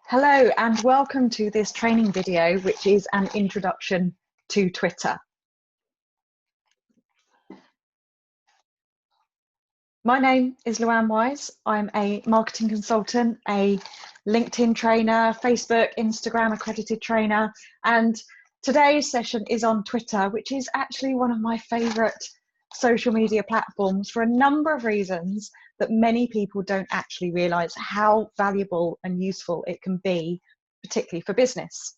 Hello and welcome to this training video, which is an introduction to Twitter. My name is Luan. I'm a marketing consultant, a LinkedIn trainer, Facebook, Instagram accredited trainer, and today's session is on Twitter, which is actually one of my favorite social media platforms for a number of reasons that many people don't actually realize how valuable and useful it can be, particularly for business.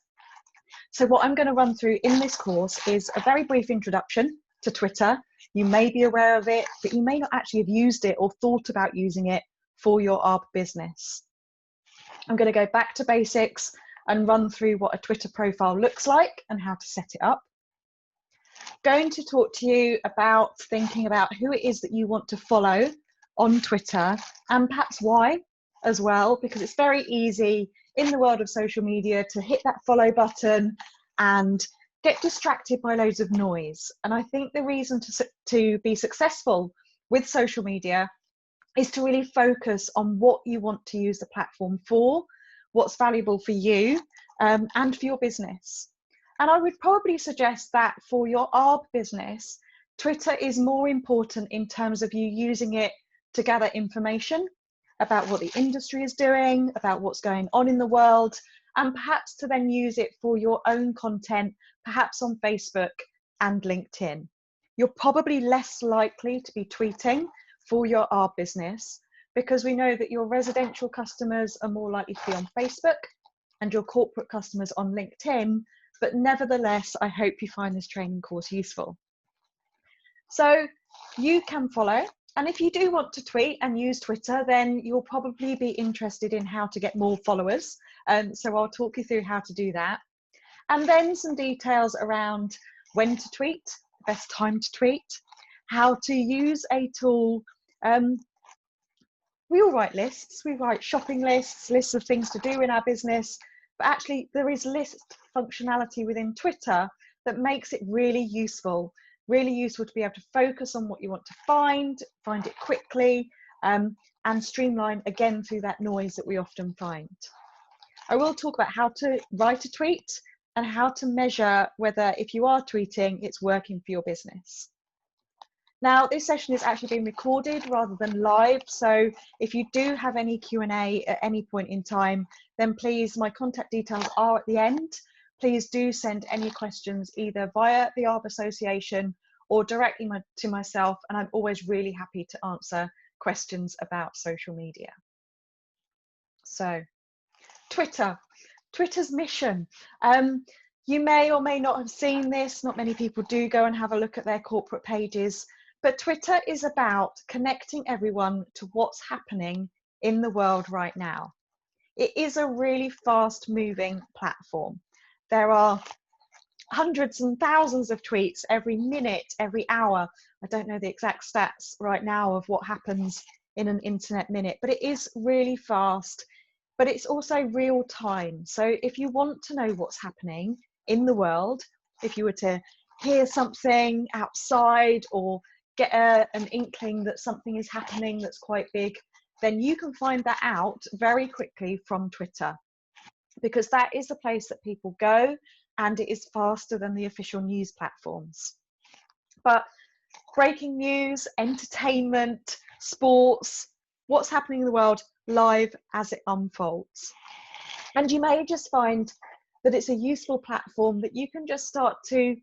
So what I'm going to run through in this course is a very brief introduction to Twitter. You may be aware of it, but you may not actually have used it or thought about using it for your Arb business. I'm going to go back to basics and run through what a Twitter profile looks like and how to set it up. Going to talk to you about thinking about who it is that you want to follow on Twitter and perhaps why as well, because it's very easy in the world of social media to hit that follow button and get distracted by loads of noise. And I think the reason to be successful with social media is to really focus on what you want to use the platform for, what's valuable for you and for your business. And I would probably suggest that for your Arb business, Twitter is more important in terms of you using it to gather information about what the industry is doing, about what's going on in the world, and perhaps to then use it for your own content, perhaps on Facebook and LinkedIn. You're probably less likely to be tweeting for your Arb business because we know that your residential customers are more likely to be on Facebook and your corporate customers on LinkedIn, but nevertheless, I hope you find this training course useful. So you can follow. And if you do want to tweet and use Twitter, then you'll probably be interested in how to get more followers. So I'll talk you through how to do that. And then some details around when to tweet, the best time to tweet, how to use a tool. We all write lists, we write shopping lists, lists of things to do in our business, but actually there is list functionality within Twitter that makes it really useful to be able to focus on what you want to find it quickly, and streamline again through that noise that we often find. I will talk about how to write a tweet and how to measure whether if you are tweeting, it's working for your business. Now, this session is actually being recorded rather than live, so if you do have any Q&A at any point in time, then please, my contact details are at the end. Please do send any questions either via the Arb Association or directly to myself, and I'm always really happy to answer questions about social media. So, Twitter's mission. You may or may not have seen this, not many people do go and have a look at their corporate pages, but Twitter is about connecting everyone to what's happening in the world right now. It is a really fast moving platform. There are hundreds and thousands of tweets every minute, every hour. I don't know the exact stats right now of what happens in an internet minute, but it is really fast, but it's also real time. So if you want to know what's happening in the world, if you were to hear something outside or get an inkling that something is happening that's quite big, then you can find that out very quickly from Twitter, because that is the place that people go and it is faster than the official news platforms. But breaking news, entertainment, sports, what's happening in the world live as it unfolds. And you may just find that it's a useful platform that you can just start to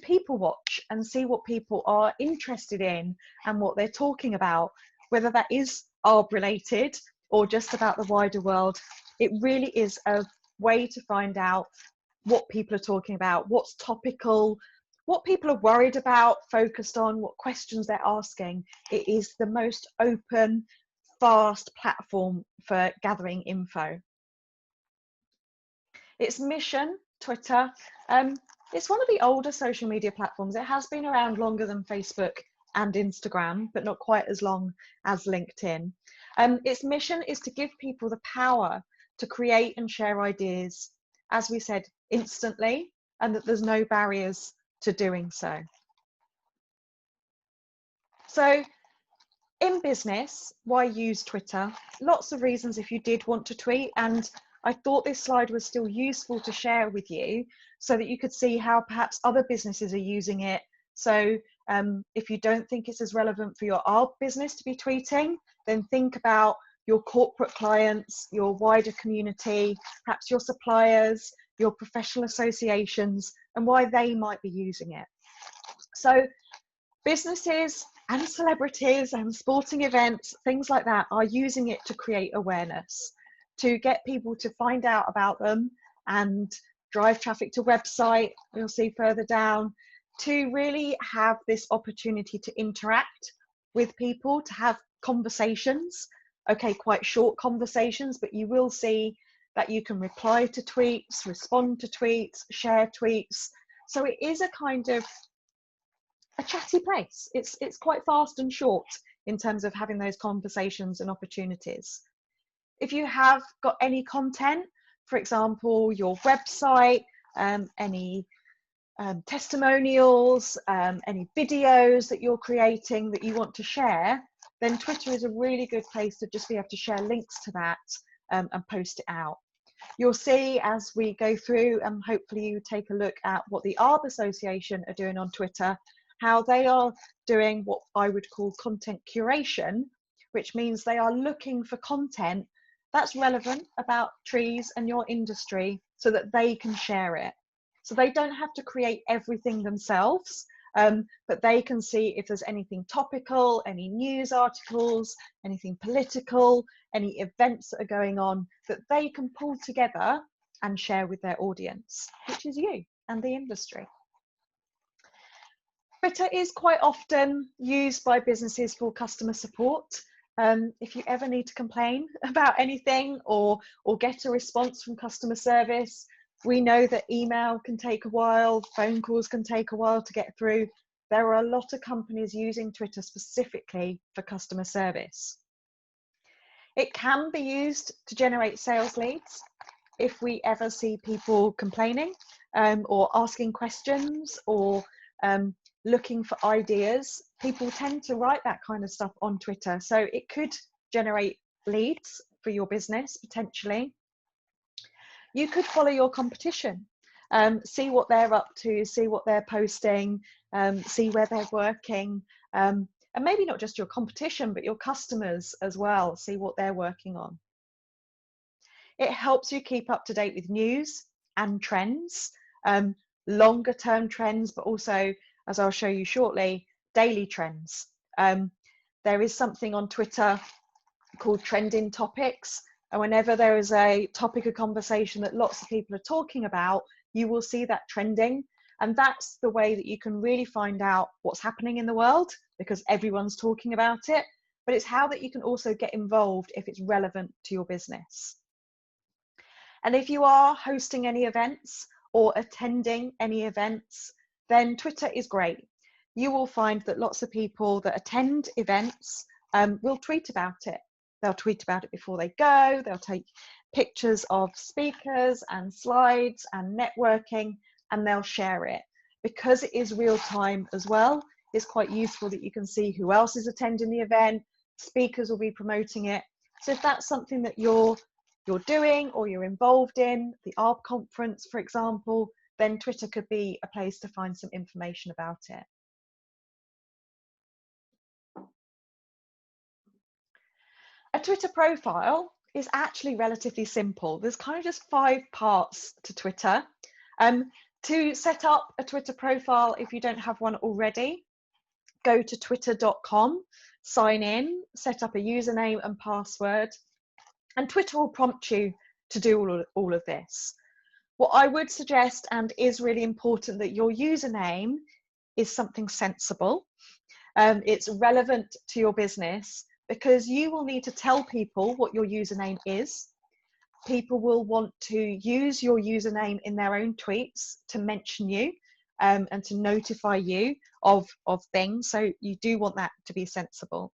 people watch and see what people are interested in and what they're talking about, whether that is Arb related or just about the wider world. It really is a way to find out what people are talking about, what's topical, what people are worried about, focused on, what questions they're asking. It is the most open, fast platform for gathering info. Its mission, Twitter, it's one of the older social media platforms. It has been around longer than Facebook and Instagram, but not quite as long as LinkedIn. Its mission is to give people the power to create and share ideas, as we said, instantly, and that there's no barriers to doing so. So in business, why use Twitter? Lots of reasons if you did want to tweet, and I thought this slide was still useful to share with you so that you could see how perhaps other businesses are using it. So if you don't think it's as relevant for your ARB business to be tweeting, then think about your corporate clients, your wider community, perhaps your suppliers, your professional associations, and why they might be using it. So businesses and celebrities and sporting events, things like that, are using it to create awareness, to get people to find out about them and drive traffic to website, you'll see further down, to really have this opportunity to interact with people, to have conversations, okay, quite short conversations, but you will see that you can reply to tweets, respond to tweets, share tweets. So it is a kind of a chatty place. It's quite fast and short in terms of having those conversations and opportunities. If you have got any content, for example, your website, any testimonials, any videos that you're creating that you want to share, then Twitter is a really good place to just be able to share links to that and post it out. You'll see as we go through, and hopefully you take a look at what the ARB Association are doing on Twitter, how they are doing what I would call content curation, which means they are looking for content that's relevant about trees and your industry so that they can share it. So they don't have to create everything themselves, but they can see if there's anything topical, any news articles, anything political, any events that are going on that they can pull together and share with their audience, which is you and the industry. Twitter is quite often used by businesses for customer support. If you ever need to complain about anything or get a response from customer service, we know that email can take a while, phone calls can take a while to get through. There are a lot of companies using Twitter specifically for customer service. It can be used to generate sales leads. If we ever see people complaining or asking questions or looking for ideas, people tend to write that kind of stuff on Twitter. So it could generate leads for your business potentially. You could follow your competition, see what they're up to, see what they're posting, see where they're working, and maybe not just your competition, but your customers as well, see what they're working on. It helps you keep up to date with news and trends, longer term trends, but also, as I'll show you shortly, daily trends. There is something on Twitter called trending topics. And whenever there is a topic of conversation that lots of people are talking about, you will see that trending. And that's the way that you can really find out what's happening in the world, because everyone's talking about it. But it's how that you can also get involved if it's relevant to your business. And if you are hosting any events or attending any events, then Twitter is great. You will find that lots of people that attend events will tweet about it. They'll tweet about it before they go. They'll take pictures of speakers and slides and networking, and they'll share it. Because it is real time as well, it's quite useful that you can see who else is attending the event. Speakers will be promoting it. So if that's something that you're doing or you're involved in, the ARB conference, for example, then Twitter could be a place to find some information about it. A Twitter profile is actually relatively simple. There's kind of just 5 parts to Twitter. To set up a Twitter profile, if you don't have one already, go to twitter.com, sign in, set up a username and password, and Twitter will prompt you to do all of this. What I would suggest, and is really important, that your username is something sensible. It's relevant to your business, because you will need to tell people what your username is. People will want to use your username in their own tweets to mention you and to notify you of things. So you do want that to be sensible.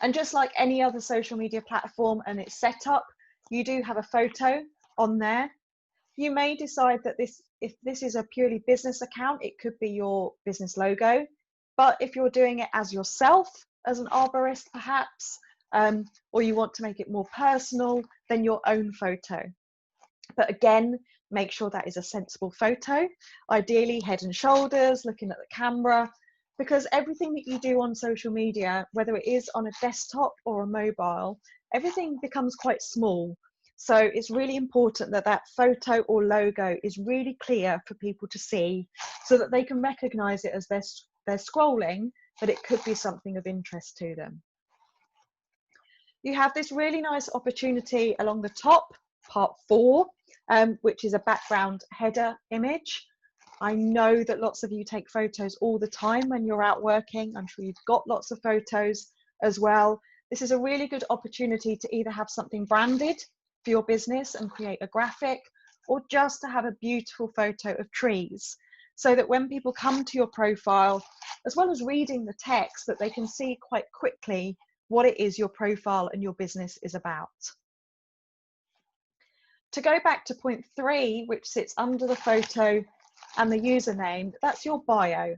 And just like any other social media platform and its setup, you do have a photo on there. You may decide that if this is a purely business account, it could be your business logo. But if you're doing it as yourself, as an arborist perhaps, or you want to make it more personal, then your own photo. But again, make sure that is a sensible photo, ideally head and shoulders, looking at the camera, because everything that you do on social media, whether it is on a desktop or a mobile, everything becomes quite small. So it's really important that that photo or logo is really clear for people to see so that they can recognize it as they're scrolling, but it could be something of interest to them. You have this really nice opportunity along the top, part 4, which is a background header image. I know that lots of you take photos all the time when you're out working. I'm sure you've got lots of photos as well. This is a really good opportunity to either have something branded for your business and create a graphic, or just to have a beautiful photo of trees, so that when people come to your profile, as well as reading the text, that they can see quite quickly what it is your profile and your business is about. To go back to point 3, which sits under the photo and the username, that's your bio.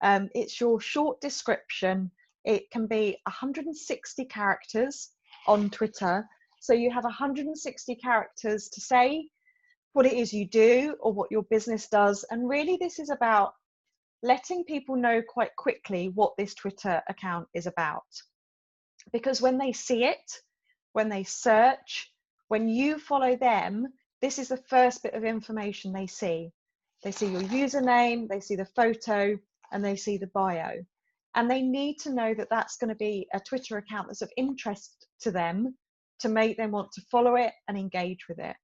It's your short description. It can be 160 characters on Twitter. So you have 160 characters to say what it is you do or what your business does. And really this is about letting people know quite quickly what this Twitter account is about. Because when they see it, when they search, when you follow them, this is the first bit of information they see. They see your username, they see the photo, and they see the bio. And they need to know that that's going to be a Twitter account that's of interest to them, to make them want to follow it and engage with it.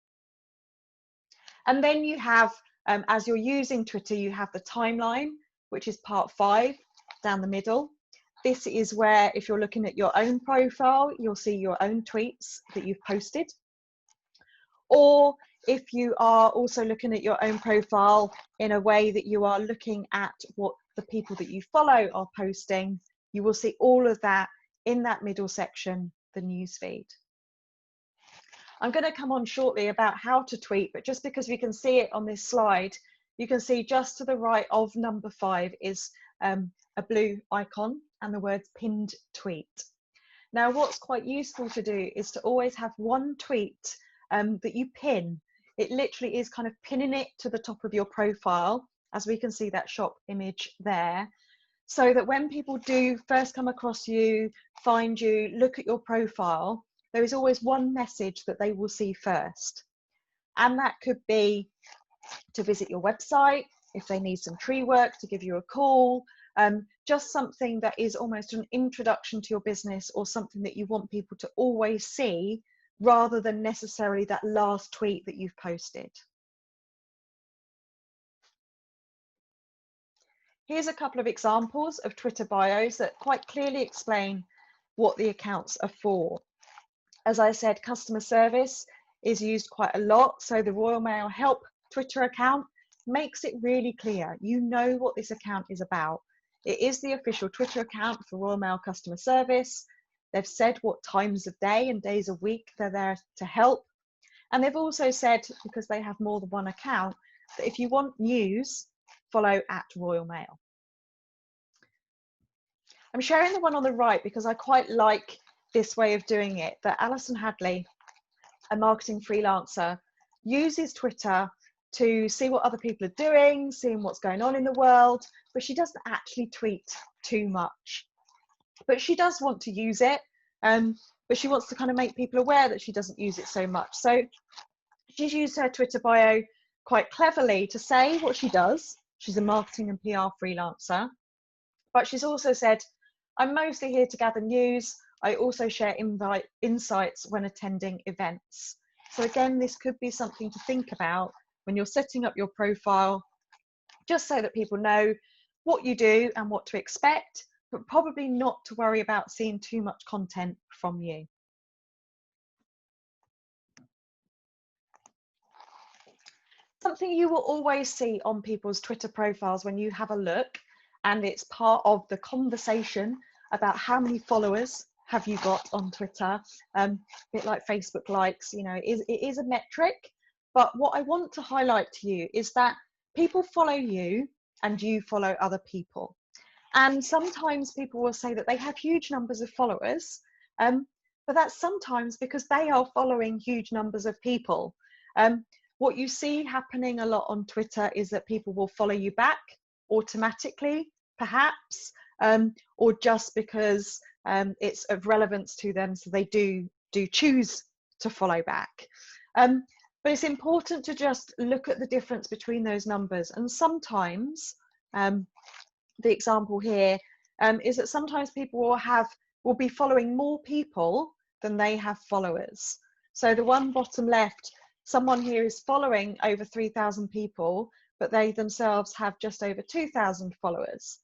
And then you have, as you're using Twitter, you have the timeline, which is part 5 down the middle. This is where, if you're looking at your own profile, you'll see your own tweets that you've posted. Or if you are also looking at your own profile in a way that you are looking at what the people that you follow are posting, you will see all of that in that middle section, the newsfeed. I'm going to come on shortly about how to tweet, but just because we can see it on this slide, you can see just to the right of number 5 is a blue icon and the words pinned tweet. Now, what's quite useful to do is to always have one tweet that you pin. It literally is kind of pinning it to the top of your profile, as we can see that shop image there, so that when people do first come across you, find you, look at your profile, there is always one message that they will see first. And that could be to visit your website, if they need some tree work, to give you a call, just something that is almost an introduction to your business, or something that you want people to always see, rather than necessarily that last tweet that you've posted. Here's a couple of examples of Twitter bios that quite clearly explain what the accounts are for. As I said, customer service is used quite a lot, so the Royal Mail Help Twitter account makes it really clear. You know what this account is about. It is the official Twitter account for Royal Mail customer service. They've said what times of day and days of week they're there to help. And they've also said, because they have more than one account, that if you want news, follow @Royal-Mail. I'm sharing the one on the right because I quite like this way of doing it, that Alison Hadley, a marketing freelancer, uses Twitter to see what other people are doing, seeing what's going on in the world, but she doesn't actually tweet too much. But she does want to use it, but she wants to kind of make people aware that she doesn't use it so much. So she's used her Twitter bio quite cleverly to say what she does. She's a marketing and PR freelancer, but she's also said, I'm mostly here to gather news. I also share insights when attending events. So again, this could be something to think about when you're setting up your profile, just so that people know what you do and what to expect, but probably not to worry about seeing too much content from you. Something you will always see on people's Twitter profiles when you have a look, and it's part of the conversation about how many followers have you got on Twitter, a bit like Facebook likes, you know, it is a metric. But what I want to highlight to you is that people follow you and you follow other people. And sometimes people will say that they have huge numbers of followers, but that's sometimes because they are following huge numbers of people. What you see happening a lot on Twitter is that people will follow you back automatically, perhaps, or just because it's of relevance to them, so they do choose to follow back. But it's important to just look at the difference between those numbers. And sometimes, the example here is that sometimes people will be following more people than they have followers. So the one bottom left, someone here is following over 3,000 people, but they themselves have just over 2,000 followers.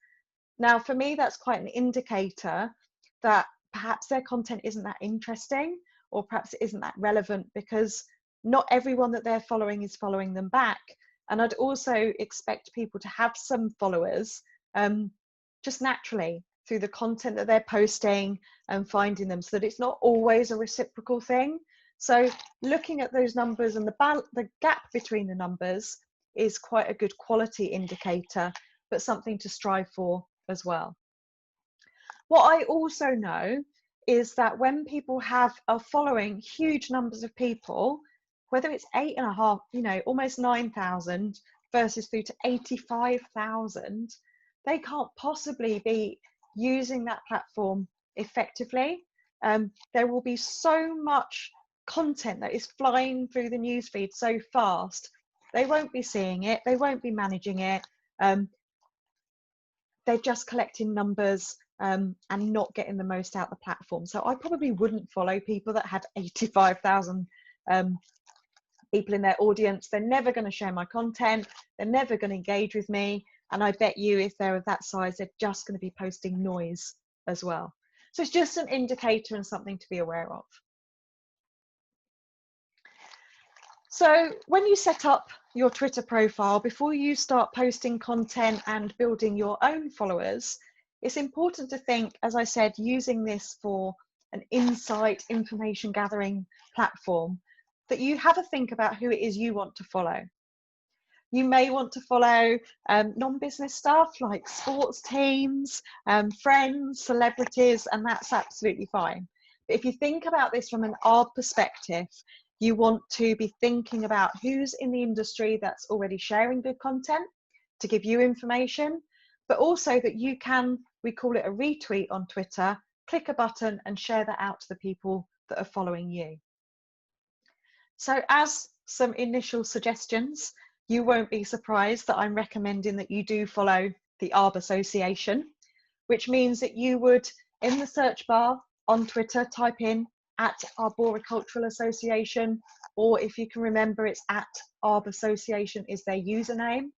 Now, for me, that's quite an indicator that perhaps their content isn't that interesting, or perhaps it isn't that relevant, because not everyone that they're following is following them back. And I'd also expect people to have some followers just naturally through the content that they're posting and finding them, so that it's not always a reciprocal thing. So looking at those numbers and the gap between the numbers is quite a good quality indicator, but something to strive for as well. What I also know is that when people are following huge numbers of people, whether it's 8.5, almost 9,000 versus through to 85,000, they can't possibly be using that platform effectively. There will be so much content that is flying through the newsfeed so fast, they won't be seeing it, they won't be managing it. They're just collecting numbers and not getting the most out of the platform. So I probably wouldn't follow people that had 85,000 people in their audience. They're never going to share my content. They're never going to engage with me. And I bet you if they're of that size, they're just going to be posting noise as well. So it's just an indicator and something to be aware of. So when you set up your Twitter profile, before you start posting content and building your own followers, it's important to think, as I said, using this for an insight, information gathering platform, that you have a think about who it is you want to follow. You may want to follow non-business stuff like sports teams, friends, celebrities, and that's absolutely fine. But if you think about this from an ARB perspective, you want to be thinking about who's in the industry that's already sharing good content to give you information, but also that you can, we call it a retweet on Twitter, click a button and share that out to the people that are following you. So as some initial suggestions, you won't be surprised that I'm recommending that you do follow the ARB Association, which means that you would, in the search bar on Twitter, type in @Arboricultural Association, or if you can remember, it's @ARB Association is their username.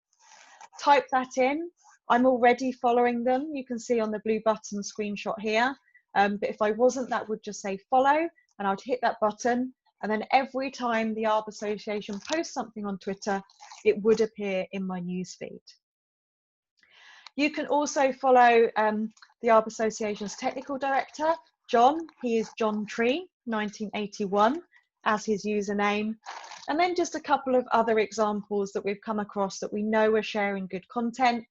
Type that in. I'm already following them. You can see on the blue button screenshot here. But if I wasn't, that would just say follow, and I'd hit that button. And then every time the ARB Association posts something on Twitter, it would appear in my newsfeed. You can also follow the ARB Association's technical director, John. He is John Tree, 1981, as his username. And then just a couple of other examples that we've come across that we know are sharing good content,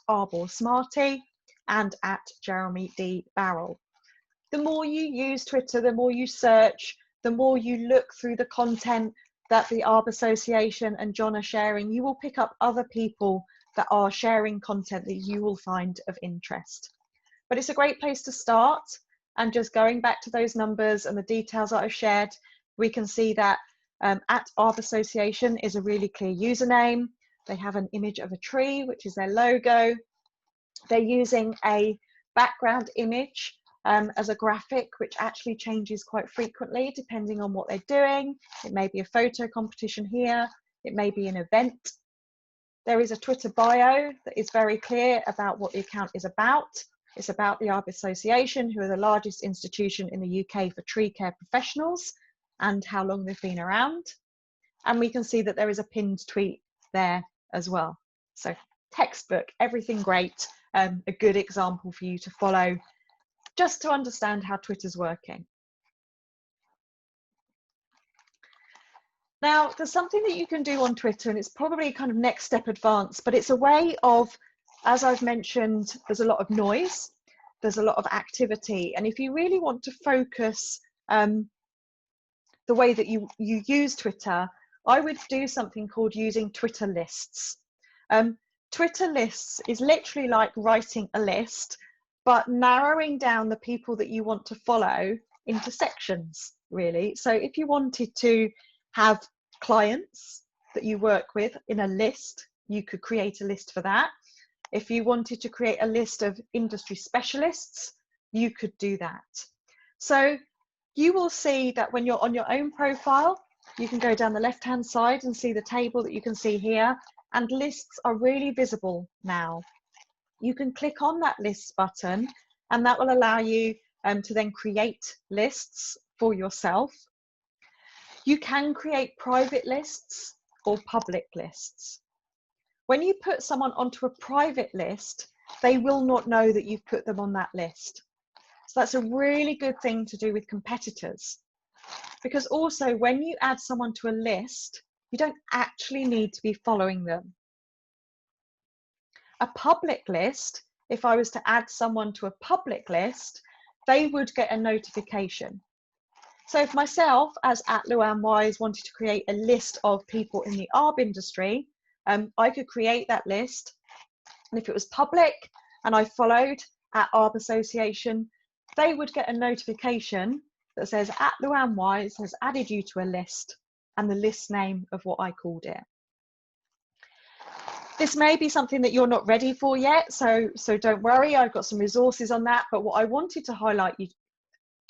@Arbor Smarty and @Jeremy D. Barrel. The more you use Twitter, the more you search, the more you look through the content that the ARB Association and John are sharing, you will pick up other people that are sharing content that you will find of interest. But it's a great place to start. And just going back to those numbers and the details that I've shared, we can see that @ARB Association is a really clear username. They have an image of a tree, which is their logo. They're using a background image as a graphic, which actually changes quite frequently depending on what they're doing. It may be a photo competition here. It may be an event. There is a Twitter bio that is very clear about what the account is about. It's about the ARB Association, who are the largest institution in the UK for tree care professionals, and how long they've been around. And we can see that there is a pinned tweet there as well. So textbook, everything great, a good example for you to follow, just to understand how Twitter's working. Now, there's something that you can do on Twitter, and it's probably kind of next step advanced, but it's a way of, as I've mentioned, there's a lot of noise, there's a lot of activity. And if you really want to focus the way that you use Twitter, I would do something called using Twitter lists. Twitter lists is literally like writing a list, but narrowing down the people that you want to follow into sections, really. So if you wanted to have clients that you work with in a list, you could create a list for that. If you wanted to create a list of industry specialists, you could do that. So you will see that when you're on your own profile, you can go down the left-hand side and see the table that you can see here, and lists are really visible now. You can click on that lists button, and that will allow you to then create lists for yourself. You can create private lists or public lists. When you put someone onto a private list, they will not know that you've put them on that list. So that's a really good thing to do with competitors. Because also when you add someone to a list, you don't actually need to be following them. A public list, if I was to add someone to a public list, they would get a notification. So if myself, as @LuanWise, wanted to create a list of people in the ARB industry, I could create that list. And if it was public and I followed @ARB Association, they would get a notification that says @LuanWise has added you to a list, and the list name of what I called it. This may be something that you're not ready for yet, so don't worry, I've got some resources on that. But what I wanted to highlight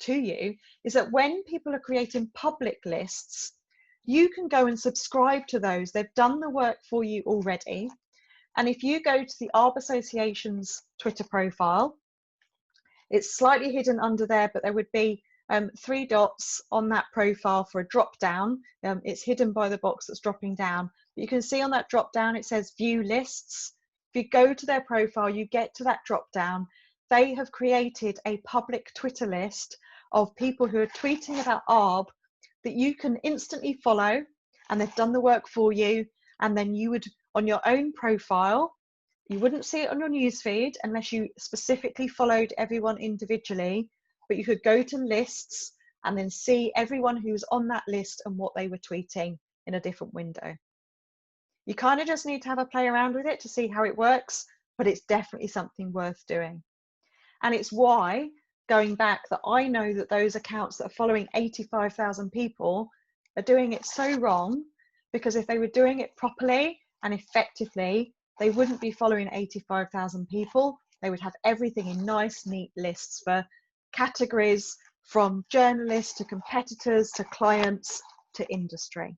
to you is that when people are creating public lists, you can go and subscribe to those. They've done the work for you already. And if you go to the ARB Association's Twitter profile, it's slightly hidden under there, but there would be 3 dots on that profile for a drop down. It's hidden by the box that's dropping down. But you can see on that drop down, it says view lists. If you go to their profile, you get to that drop down. They have created a public Twitter list of people who are tweeting about ARB that you can instantly follow, and they've done the work for you. And then you would, on your own profile, you wouldn't see it on your newsfeed unless you specifically followed everyone individually, but you could go to lists and then see everyone who's on that list and what they were tweeting in a different window. You kind of just need to have a play around with it to see how it works, but it's definitely something worth doing. And it's why, going back, that I know that those accounts that are following 85,000 people are doing it so wrong, because if they were doing it properly and effectively, they wouldn't be following 85,000 people. They would have everything in nice, neat lists for categories, from journalists to competitors to clients to industry.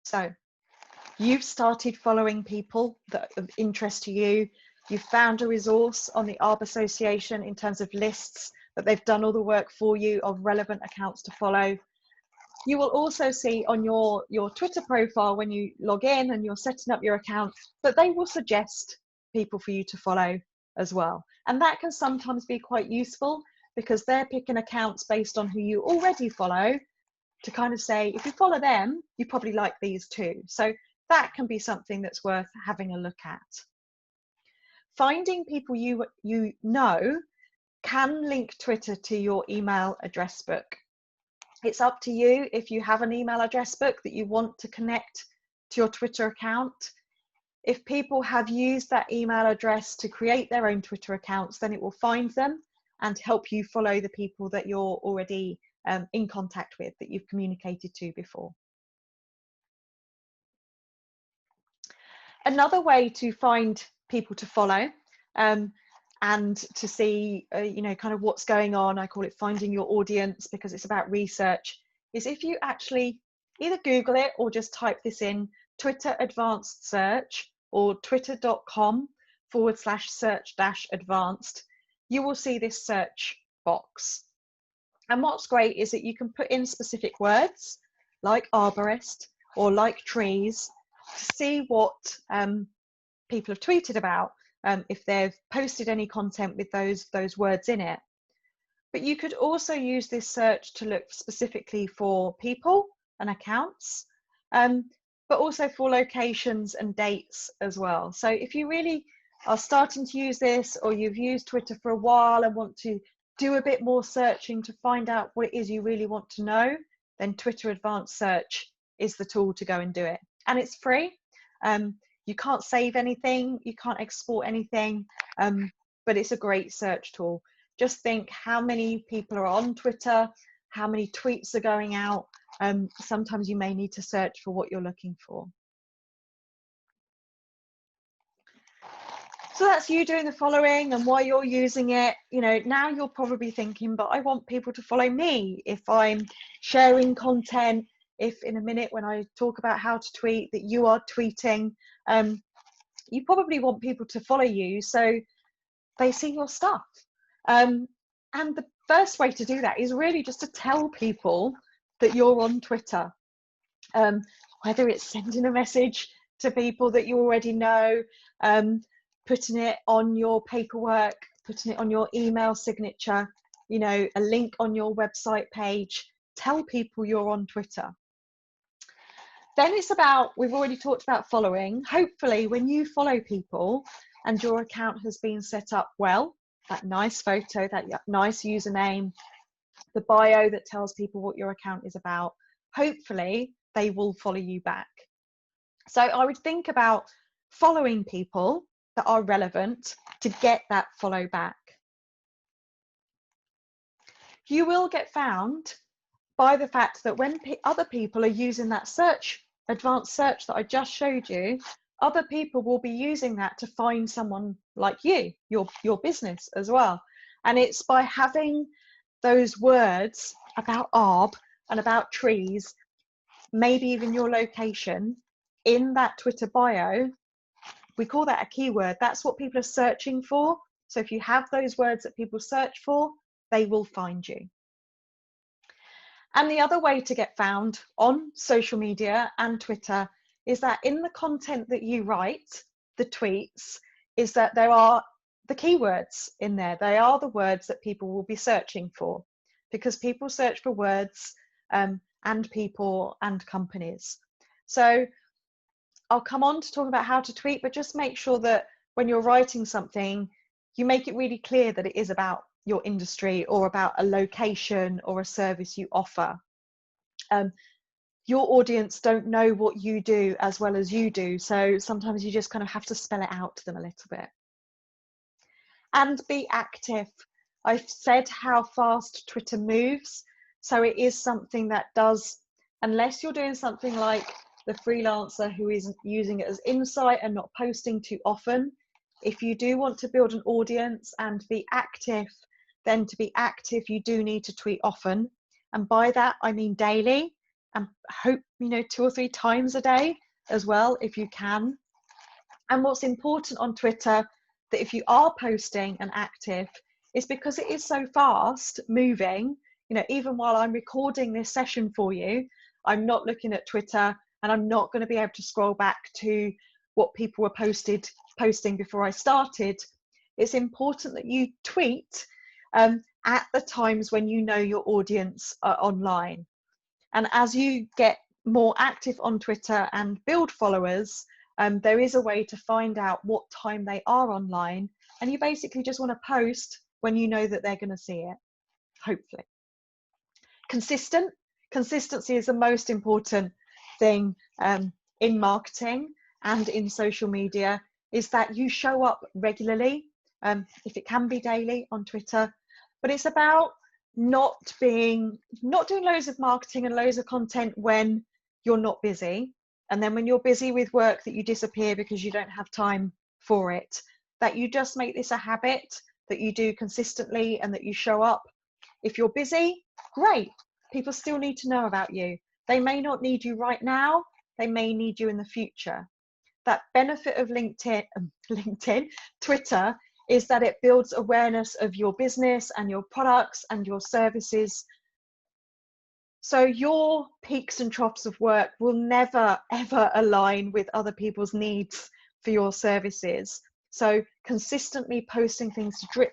So you've started following people that are of interest to you. You've found a resource on the ARB Association in terms of lists, that they've done all the work for you of relevant accounts to follow. You will also see on your Twitter profile when you log in and you're setting up your account that they will suggest people for you to follow as well. And that can sometimes be quite useful, because they're picking accounts based on who you already follow to kind of say, if you follow them, you probably like these too. So that can be something that's worth having a look at. Finding people you know can link Twitter to your email address book. It's up to you if you have an email address book that you want to connect to your Twitter account. If people have used that email address to create their own Twitter accounts, then it will find them and help you follow the people that you're already in contact with, that you've communicated to before. Another way to find people to follow and to see, kind of what's going on, I call it finding your audience, because it's about research, is if you actually either Google it or just type this in, Twitter Advanced Search, or twitter.com/search-advanced, you will see this search box. And what's great is that you can put in specific words like arborist or like trees to see what people have tweeted about, if they've posted any content with those words in it. But you could also use this search to look specifically for people and accounts, but also for locations and dates as well. So if you really are starting to use this, or you've used Twitter for a while and want to do a bit more searching to find out what it is you really want to know, then Twitter Advanced Search is the tool to go and do it. And it's free. You can't save anything, you can't export anything, but it's a great search tool. Just think how many people are on Twitter, how many tweets are going out. Sometimes you may need to search for what you're looking for. So that's you doing the following and why you're using it. You know, now you're probably thinking, but I want people to follow me if I'm sharing content, if in a minute when I talk about how to tweet that you are tweeting, you probably want people to follow you so they see your stuff. And the first way to do that is really just to tell people that you're on Twitter, whether it's sending a message to people that you already know, putting it on your paperwork, putting it on your email signature, you know, a link on your website page. Tell people you're on Twitter. Then it's about, we've already talked about following. Hopefully when you follow people and your account has been set up well, that nice photo, that nice username, the bio that tells people what your account is about, hopefully they will follow you back. So I would think about following people that are relevant to get that follow back. You will get found by the fact that when other people are using that search, advanced search that I just showed you, other people will be using that to find someone like you, your business as well. And it's by having those words about Arb and about trees, maybe even your location, in that Twitter bio. We call that a keyword. That's what people are searching for. So if you have those words that people search for, they will find you. And the other way to get found on social media and Twitter is that in the content that you write, the tweets, is that there are the keywords in there. They are the words that people will be searching for, because people search for words and people and companies. So I'll come on to talk about how to tweet, but just make sure that when you're writing something, you make it really clear that it is about your industry or about a location or a service you offer. Your audience don't know what you do as well as you do, so sometimes you just kind of have to spell it out to them a little bit. And be active. I've said how fast Twitter moves, so it is something that does, unless you're doing something like the freelancer who is using it as insight and not posting too often. If you do want to build an audience and be active, then to be active, you do need to tweet often. And by that, I mean daily, and hope, 2 or 3 times a day as well, if you can. And what's important on Twitter, that if you are posting and active, is because it is so fast moving, even while I'm recording this session for you, I'm not looking at Twitter and I'm not going to be able to scroll back to what people were posting before I started. It's important that you tweet at the times when you know your audience are online. And as you get more active on Twitter and build followers, there is a way to find out what time they are online. And you basically just want to post when you know that they're going to see it, hopefully. Consistency is the most important thing in marketing and in social media, is that you show up regularly, if it can be daily on Twitter, but it's about not doing loads of marketing and loads of content when you're not busy, and then when you're busy with work that you disappear because you don't have time for it. That you just make this a habit that you do consistently and that you show up. If you're busy, great, people still need to know about you. They may not need you right now, they may need you in the future. That benefit of LinkedIn, Twitter, is that it builds awareness of your business and your products and your services. So your peaks and troughs of work will never, ever align with other people's needs for your services. So consistently posting things to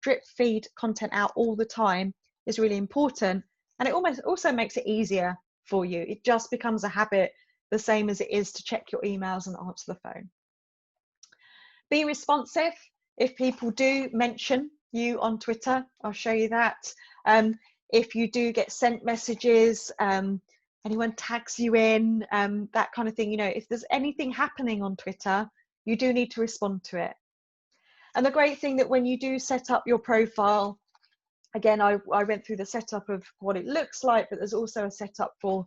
drip feed content out all the time is really important. And it almost also makes it easier for you. It just becomes a habit, the same as it is to check your emails and answer the phone. Be responsive. If people do mention you on Twitter, I'll show you that. If you do get sent messages, anyone tags you in, that kind of thing, you know, if there's anything happening on Twitter, you do need to respond to it. And the great thing that when you do set up your profile, again, I went through the setup of what it looks like, but there's also a setup for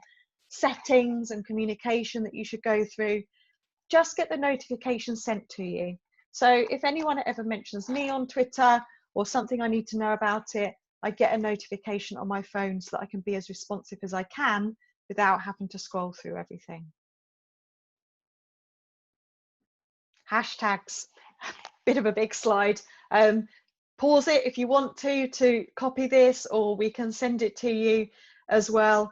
settings and communication that you should go through. Just get the notification sent to you. So if anyone ever mentions me on Twitter or something I need to know about it, I get a notification on my phone so that I can be as responsive as I can without having to scroll through everything. Hashtags, bit of a big slide. Pause it if you want to copy this, or we can send it to you as well.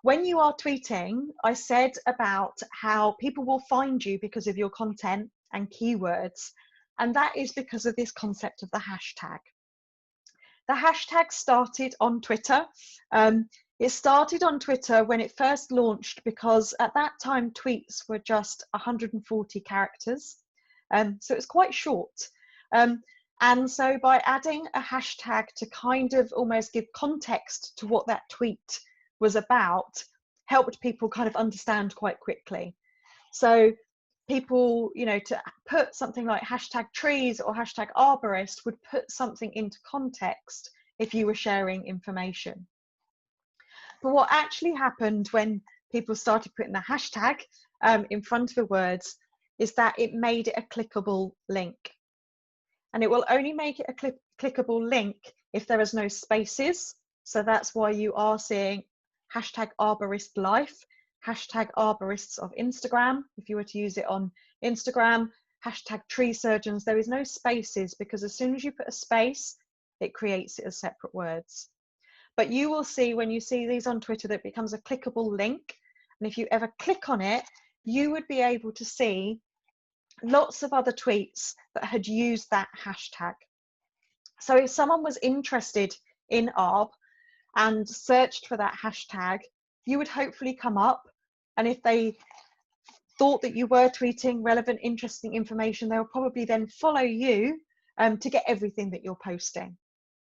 When you are tweeting, I said about how people will find you because of your content and keywords, and that is because of this concept of the hashtag. The hashtag started on Twitter. It started on Twitter when it first launched because at that time tweets were just 140 characters, so it's quite short. And so by adding a hashtag to kind of almost give context to what that tweet was about, helped people kind of understand quite quickly. So people, you know, to put something like hashtag trees or hashtag arborist would put something into context if you were sharing information. But what actually happened when people started putting the hashtag in front of the words is that it made it a clickable link. And it will only make it a clickable link if there is no spaces. So that's why you are seeing hashtag arborist life, hashtag arborists of Instagram. If you were to use it on Instagram, hashtag tree surgeons, there is no spaces, because as soon as you put a space, it creates it as separate words. But you will see when you see these on Twitter that it becomes a clickable link. And if you ever click on it, you would be able to see lots of other tweets that had used that hashtag. So if someone was interested in ARB and searched for that hashtag, you would hopefully come up. And if they thought that you were tweeting relevant, interesting information, they'll probably then follow you to get everything that you're posting.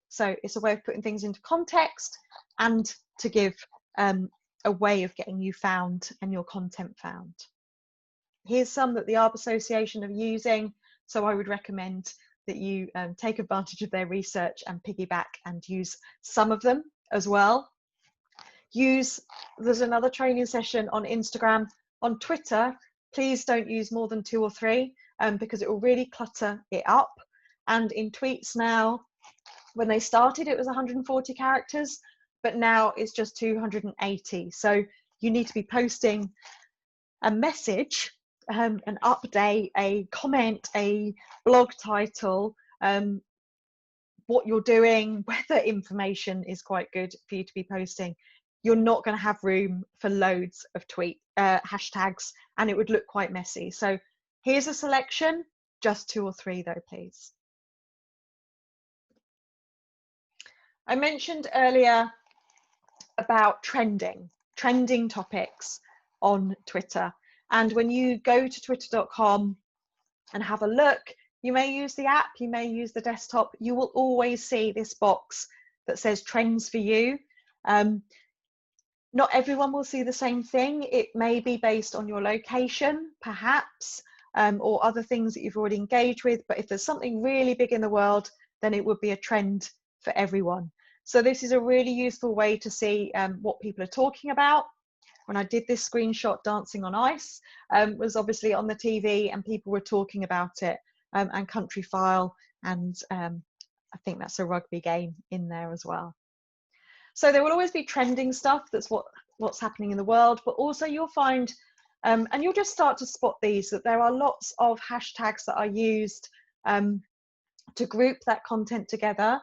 So it's a way of putting things into context and to give a way of getting you found and your content found. Here's some that the ARB Association are using, so I would recommend that you take advantage of their research and piggyback and use some of them as well. There's another training session on Instagram. On Twitter, please don't use more than 2 or 3 because it will really clutter it up. And in tweets now, when they started, it was 140 characters, but now it's just 280. So you need to be posting a message, an update, a comment, a blog title, what you're doing, whether information is quite good for you to be posting. You're not going to have room for loads of hashtags, and it would look quite messy. So here's a selection, just 2 or 3 though, please. I mentioned earlier about trending topics on Twitter. And when you go to twitter.com and have a look, you may use the app, you may use the desktop, you will always see this box that says trends for you. Not everyone will see the same thing. It may be based on your location, perhaps, or other things that you've already engaged with. But if there's something really big in the world, then it would be a trend for everyone. So this is a really useful way to see what people are talking about. When I did this screenshot, dancing on ice was obviously on the TV and people were talking about it, and country file, and I think that's a rugby game in there as well. So there will always be trending stuff, that's what's happening in the world, but also you'll find, and you'll just start to spot these, that there are lots of hashtags that are used to group that content together.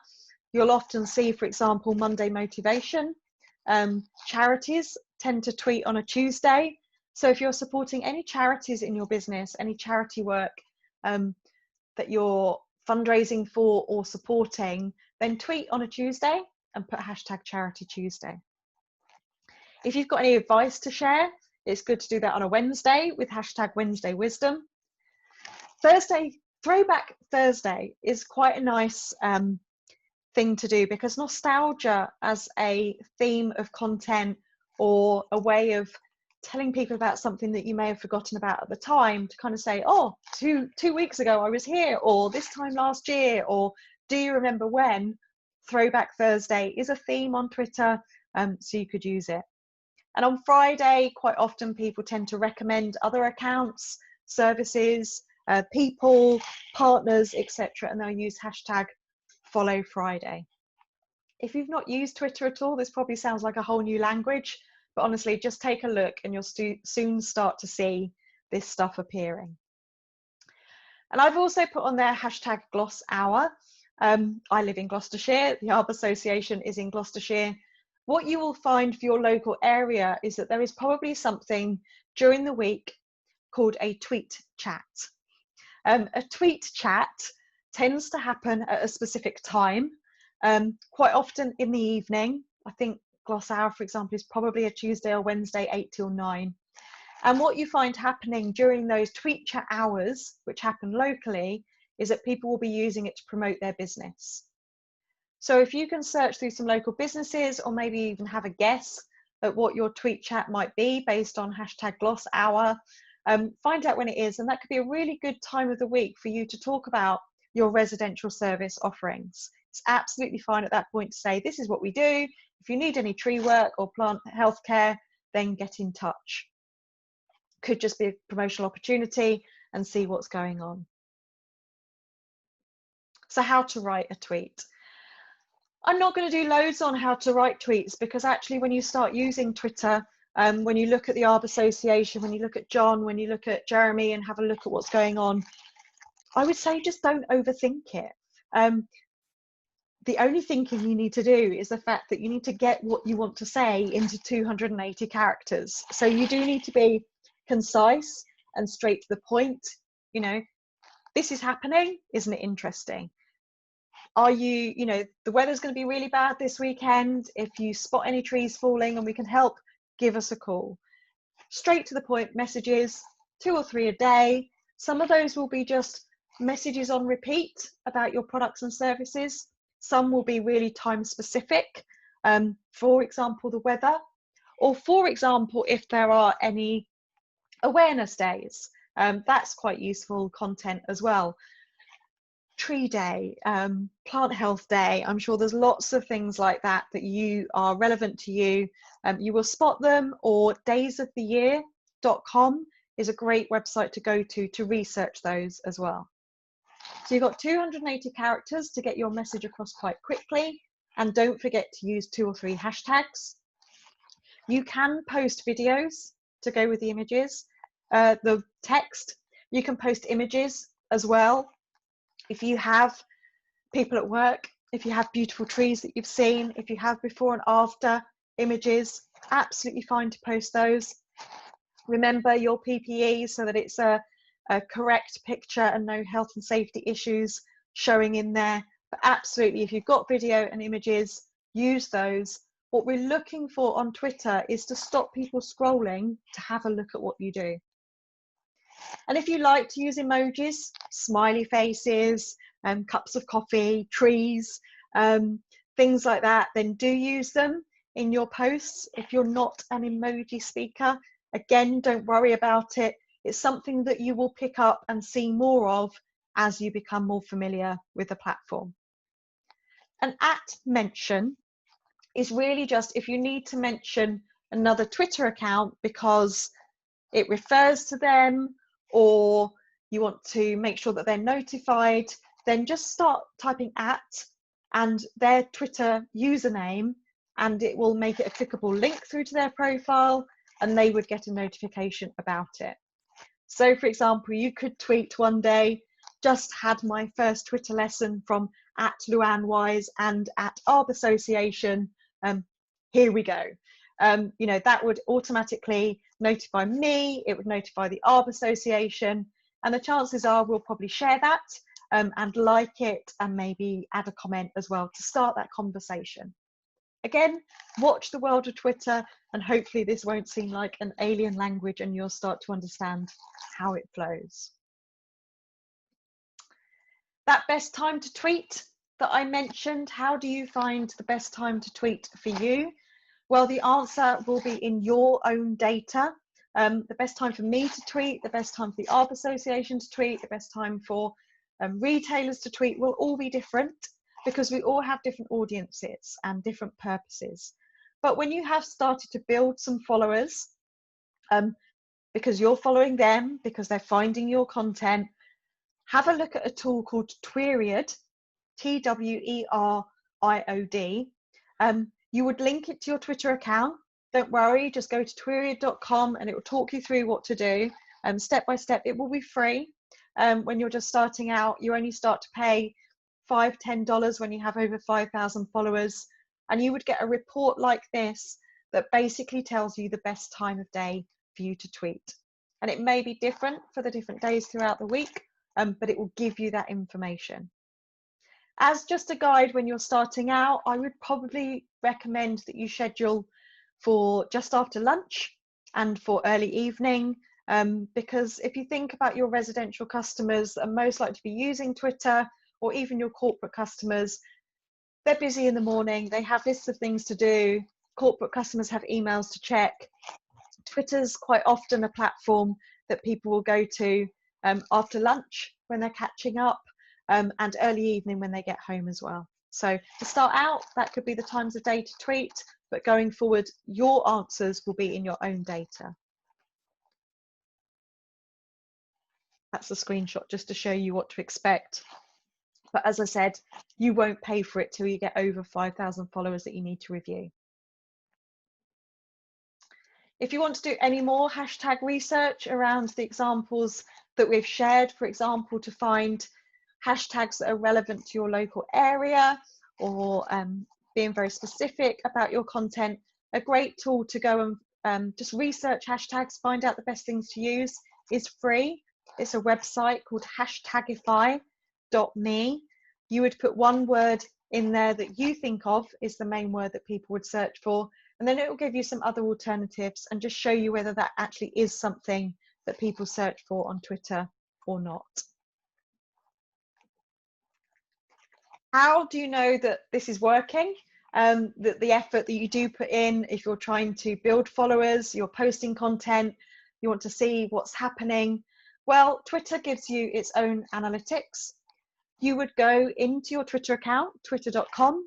You'll often see, for example, Monday motivation. Charities tend to tweet on a Tuesday. So if you're supporting any charities in your business, any charity work that you're fundraising for or supporting, then tweet on a Tuesday and put hashtag Charity Tuesday. If you've got any advice to share, it's good to do that on a Wednesday with hashtag Wednesday Wisdom. Thursday Throwback Thursday is quite a nice thing to do, because nostalgia as a theme of content, or a way of telling people about something that you may have forgotten about at the time, to kind of say, oh, two weeks ago I was here, or this time last year, or do you remember when? Throwback Thursday is a theme on Twitter, so you could use it. And on Friday, quite often people tend to recommend other accounts, services, people, partners, etc., and they'll use hashtag follow Friday. If you've not used Twitter at all, this probably sounds like a whole new language, but honestly, just take a look and you'll soon start to see this stuff appearing. And I've also put on there hashtag Gloss Hour. I live in Gloucestershire. The Arbor Association is in Gloucestershire. What you will find for your local area is that there is probably something during the week called a tweet chat. A tweet chat tends to happen at a specific time, quite often in the evening. I think Gloss Hour, for example, is probably a Tuesday or Wednesday, 8 till 9. And what you find happening during those tweet chat hours, which happen locally, is that people will be using it to promote their business. So if you can search through some local businesses, or maybe even have a guess at what your tweet chat might be based on hashtag Gloss Hour, find out when it is, and that could be a really good time of the week for you to talk about your residential service offerings. It's absolutely fine at that point to say, this is what we do. If you need any tree work or plant healthcare, then get in touch. Could just be a promotional opportunity, and see what's going on. So how to write a tweet. I'm not going to do loads on how to write tweets, because actually when you start using Twitter, when you look at the Arbor Association, when you look at John, when you look at Jeremy and have a look at what's going on, I would say just don't overthink it. The only thinking you need to do is the fact that you need to get what you want to say into 280 characters. So you do need to be concise and straight to the point. You know, this is happening, isn't it interesting? Are you, the weather's going to be really bad this weekend. If you spot any trees falling and we can help, give us a call. Straight to the point messages, 2 or 3 a day. Some of those will be just messages on repeat about your products and services. Some will be really time specific, for example, the weather, or for example, if there are any awareness days, that's quite useful content as well. Tree day, plant health day, I'm sure there's lots of things like that that you are relevant to you. You will spot them, or daysoftheyear.com is a great website to go to research those as well. So you've got 280 characters to get your message across quite quickly, and don't forget to use 2 or 3 hashtags. You can post videos to go with the images, the text. You can post images as well. If you have people at work, if you have beautiful trees that you've seen, if you have before and after images, absolutely fine to post those. Remember your PPE so that it's a correct picture and no health and safety issues showing in there. But absolutely, if you've got video and images, use those. What we're looking for on Twitter is to stop people scrolling to have a look at what you do. And if you like to use emojis, smiley faces, cups of coffee, trees, things like that, then do use them in your posts. If you're not an emoji speaker, again, don't worry about it. It's something that you will pick up and see more of as you become more familiar with the platform. An @mention is really just if you need to mention another Twitter account because it refers to them, or you want to make sure that they're notified, then just start typing and their Twitter username, and it will make it a clickable link through to their profile, and they would get a notification about it. So for example, you could tweet one day, just had my first Twitter lesson from @Luan Wise and @Arbor Association. Here we go. That would automatically notify me, it would notify the Arbor Association, and the chances are we'll probably share that and like it, and maybe add a comment as well to start that conversation. Again, watch the world of Twitter, and hopefully this won't seem like an alien language and you'll start to understand how it flows. That best time to tweet that I mentioned, how do you find the best time to tweet for you? Well, the answer will be in your own data. The best time for me to tweet, the best time for the Arbor Association to tweet, the best time for retailers to tweet will all be different, because we all have different audiences and different purposes. But when you have started to build some followers, because you're following them, because they're finding your content, have a look at a tool called Tweeriod, Tweeriod. You would link it to your Twitter account. Don't worry, just go to tweeriod.com and it will talk you through what to do. Step by step, it will be free. When you're just starting out, you only start to pay $5, $10 when you have over 5,000 followers. And you would get a report like this that basically tells you the best time of day for you to tweet. And it may be different for the different days throughout the week, but it will give you that information. As just a guide when you're starting out, I would probably recommend that you schedule for just after lunch and for early evening, because if you think about your residential customers that are most likely to be using Twitter, or even your corporate customers, they're busy in the morning, they have lists of things to do, corporate customers have emails to check. Twitter's quite often a platform that people will go to after lunch when they're catching up, and early evening when they get home as well. So to start out, that could be the times of day to tweet, but going forward, your answers will be in your own data. That's a screenshot just to show you what to expect. But as I said, you won't pay for it till you get over 5,000 followers that you need to review. If you want to do any more hashtag research around the examples that we've shared, for example, to find hashtags that are relevant to your local area, or being very specific about your content, a great tool to go and just research hashtags, find out the best things to use, is free. It's a website called hashtagify.me. You would put one word in there that you think of is the main word that people would search for, and then it will give you some other alternatives and just show you whether that actually is something that people search for on Twitter or not. How do you know that this is working? That the effort that you do put in, if you're trying to build followers, you're posting content, you want to see what's happening. Well, Twitter gives you its own analytics. You would go into your Twitter account, twitter.com.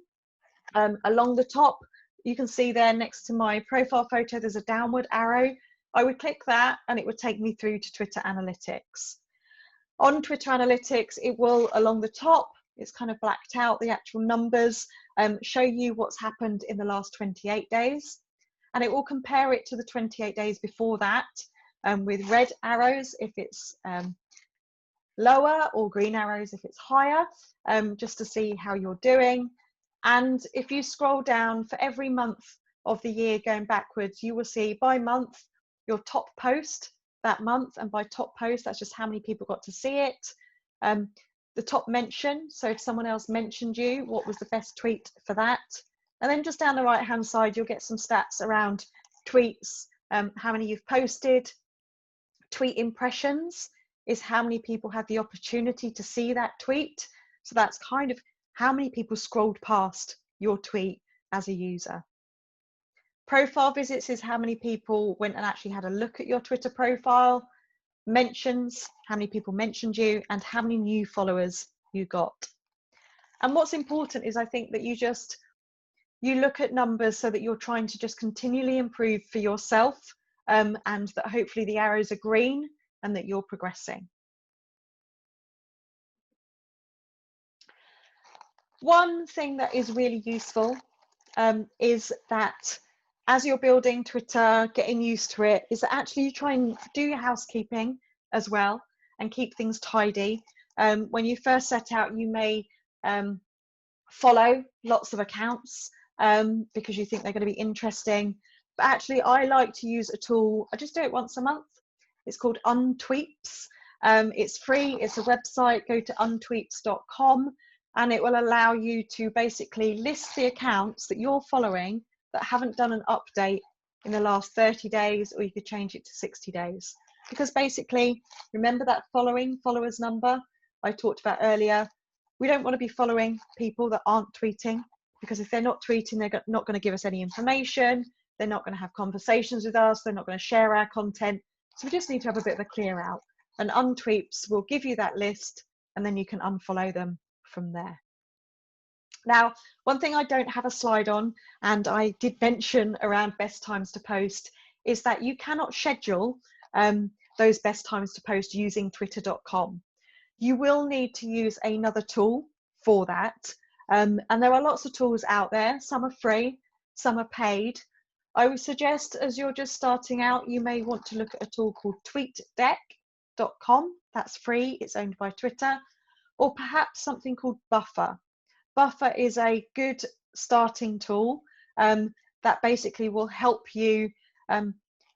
Along the top, you can see there next to my profile photo, there's a downward arrow. I would click that and it would take me through to Twitter Analytics. On Twitter Analytics, it will, along the top, it's kind of blacked out, the actual numbers, show you what's happened in the last 28 days. And it will compare it to the 28 days before that, with red arrows if it's lower, or green arrows if it's higher, just to see how you're doing. And if you scroll down for every month of the year going backwards, you will see by month your top post that month, and by top post, that's just how many people got to see it. The top mention, so if someone else mentioned you, what was the best tweet for that? And then just down the right hand side, you'll get some stats around tweets, how many you've posted. Tweet impressions is how many people had the opportunity to see that tweet. So that's kind of how many people scrolled past your tweet as a user. Profile visits is how many people went and actually had a look at your Twitter profile. Mentions, how many people mentioned you, and how many new followers you got. And what's important is, I think, that you look at numbers so that you're trying to just continually improve for yourself, and that hopefully the arrows are green and that you're progressing. One thing that is really useful is that as you're building Twitter, getting used to it, is that actually you try and do your housekeeping as well and keep things tidy. When you first set out, you may follow lots of accounts because you think they're going to be interesting. But actually, I like to use a tool. I just do it once a month. It's called Untweets. It's free. It's a website. Go to untweets.com, and it will allow you to basically list the accounts that you're following that haven't done an update in the last 30 days, or you could change it to 60 days. Because basically, remember that followers number I talked about earlier, We don't want to be following people that aren't tweeting, because if they're not tweeting, they're not going to give us any information. They're not going to have conversations with us. They're not going to share our content. So we just need to have a bit of a clear out. And untweets will give you that list, and then you can unfollow them from there. Now, one thing I don't have a slide on, and I did mention around best times to post, is that you cannot schedule those best times to post using twitter.com. You will need to use another tool for that. And there are lots of tools out there. Some are free, some are paid. I would suggest, as you're just starting out, you may want to look at a tool called tweetdeck.com. That's free, it's owned by Twitter. Or perhaps something called Buffer. Buffer is a good starting tool that basically will help you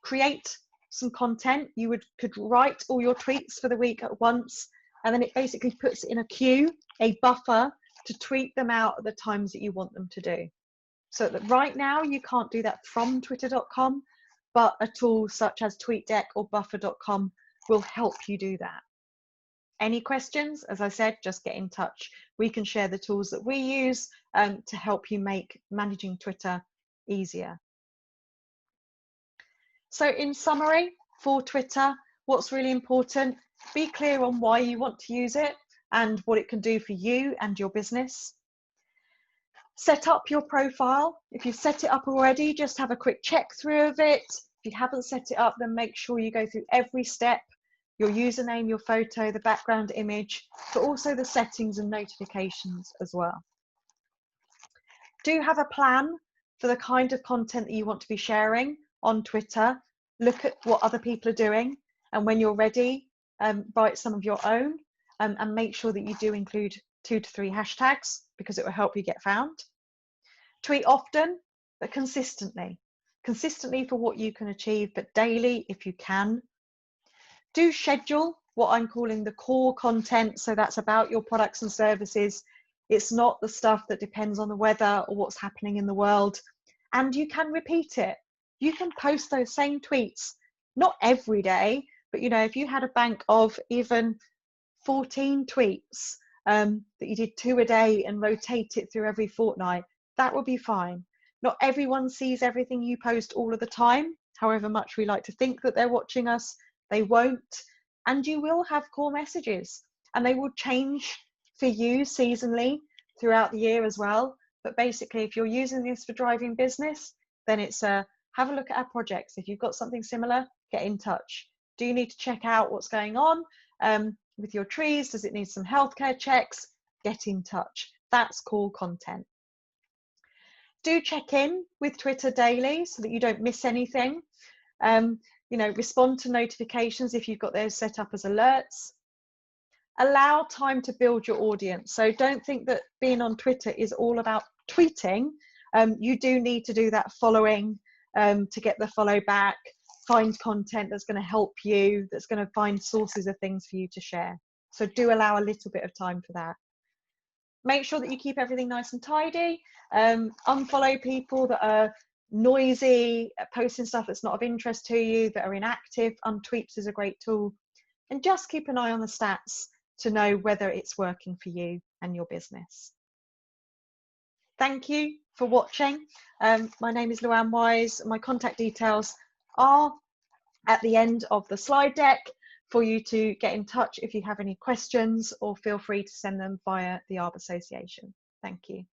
create some content. You could write all your tweets for the week at once, and then it basically puts in a queue, a buffer, to tweet them out at the times that you want them to do. So that right now you can't do that from twitter.com, but a tool such as TweetDeck or buffer.com will help you do that. Any questions? As I said, just get in touch. We can share the tools that we use to help you make managing Twitter easier. So in summary, for Twitter, what's really important, be clear on why you want to use it and what it can do for you and your business. Set up your profile. If you've set it up already, just have a quick check through of it. If you haven't set it up, then make sure you go through every step, your username, your photo, the background image, but also the settings and notifications as well. Do have a plan for the kind of content that you want to be sharing on Twitter. Look at what other people are doing, and when you're ready, write some of your own, and make sure that you do include 2 to 3 hashtags, because it will help you get found. Tweet often, but consistently. Consistently for what you can achieve, but daily if you can. Do schedule what I'm calling the core content, so that's about your products and services. It's not the stuff that depends on the weather or what's happening in the world. And you can repeat it. You can post those same tweets, not every day, but if you had a bank of even 14 tweets that you did 2 a day and rotate it through every fortnight, that would be fine. Not everyone sees everything you post all of the time, however much we like to think that they're watching us. They won't, and you will have core messages, and they will change for you seasonally throughout the year as well. But basically, if you're using this for driving business, then it's have a look at our projects. If you've got something similar, get in touch. Do you need to check out what's going on with your trees? Does it need some healthcare checks? Get in touch. That's core content. Do check in with Twitter daily so that you don't miss anything. Respond to notifications if you've got those set up as alerts. Allow time to build your audience. So don't think that being on Twitter is all about tweeting. You do need to do that following to get the follow back, find content that's going to help you, that's going to find sources of things for you to share. So do allow a little bit of time for that. Make sure that you keep everything nice and tidy. Unfollow people that are noisy, posting stuff that's not of interest to you, that are inactive. Untweets is a great tool. And just keep an eye on the stats to know whether it's working for you and your business. Thank you for watching. My name is Luan Wise. My contact details are at the end of the slide deck for you to get in touch if you have any questions, or feel free to send them via the Arb Association. Thank you.